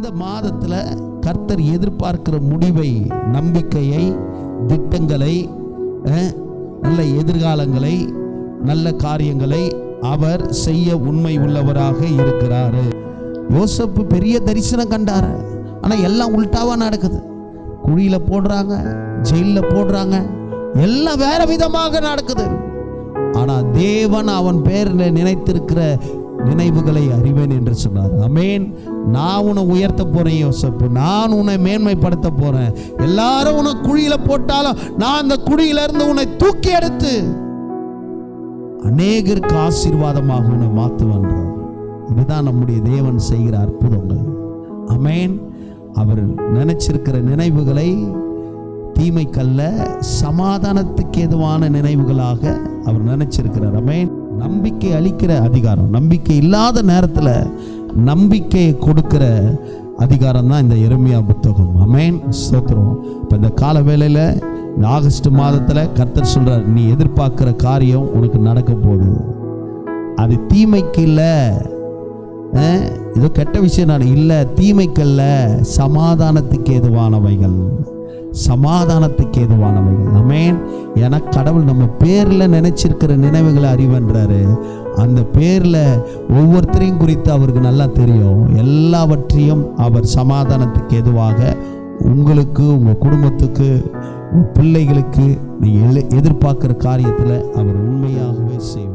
இந்த மாதத்தில் கர்த்தர் எதிர்பார்க்கிற முடிவை, நம்பிக்கையை, திட்டங்களை, நல்ல எதிர்காலங்களை, நல்ல காரியங்களை அவர் செய்ய உண்மை உள்ளவராக இருக்கிறார். யோசேப்பு பெரிய தரிசனம் கண்டார். ஆனால் எல்லாம் உல்டாவா நடக்குது. குழியில போடுறாங்க, ஜெயிலில் போடுறாங்க, எல்லாம் வேற விதமாக நடக்குது. ஆனா தேவன் அவன் பேரில் நினைத்திருக்கிற நினைவுகளை அறிவேன் என்று சொன்னார். ஆமென். நான் உன்னை உயர்த்த போறேன் யோசேப்பு, நான் உன்னை மேன்மைப்படுத்த போறேன். எல்லாரும் உன்னை குழியில போட்டாலும் நான் அந்த குழியில இருந்து உன்னை தூக்கி எடுத்து அநேகருக்கு ஆசீர்வாதமாக உன்னை மாற்றுவேன். இதுதான் நம்முடைய தேவன் செய்கிற அற்புதங்கள். ஆமென். அவர் நினைச்சிருக்கிற நினைவுகளை தீமைக்கல்ல, சமாதானத்துக்கு ஏதுவான நினைவுகளாக அவர் நினைச்சிருக்கிறார். ஆமென். நம்பிக்கை அளிக்கிற அதிகாரம், நம்பிக்கை இல்லாத நேரத்தில் நம்பிக்கையை கொடுக்கிற அதிகாரம் தான் இந்த எரேமியா புத்தகம். ஆமென். ஸ்தோத்திரம். இப்போ இந்த கால வேளையில், இந்த ஆகஸ்ட் மாதத்தில் கர்த்தர் சொல்றார், நீ எதிர்பார்க்கிற காரியம் உனக்கு நடக்க போகுது. அது தீமைக்கு இல்லை, ஏதோ கெட்ட விஷயம் இல்லை, தீமைக்கல்ல, சமாதானத்துக்கு ஏதுவானவைகள், சமாதானத்துக்கு ஏதுவானவைகள். ஆமென். ஏன்னா கடவுள் நம்ம பேரில் நினைச்சிருக்கிற நினைவுகளை அறிவன்றாரு. அந்த பேரில் ஒவ்வொருத்தரையும் குறித்து அவருக்கு நல்லா தெரியும். எல்லாவற்றையும் அவர் சமாதானத்துக்கு ஏதுவாக உங்களுக்கு, உங்கள் குடும்பத்துக்கு, உங்கள் பிள்ளைகளுக்கு நீங்கள் எதிர்பார்க்கிற காரியத்தில் அவர் உண்மையாகவே செய்வார்.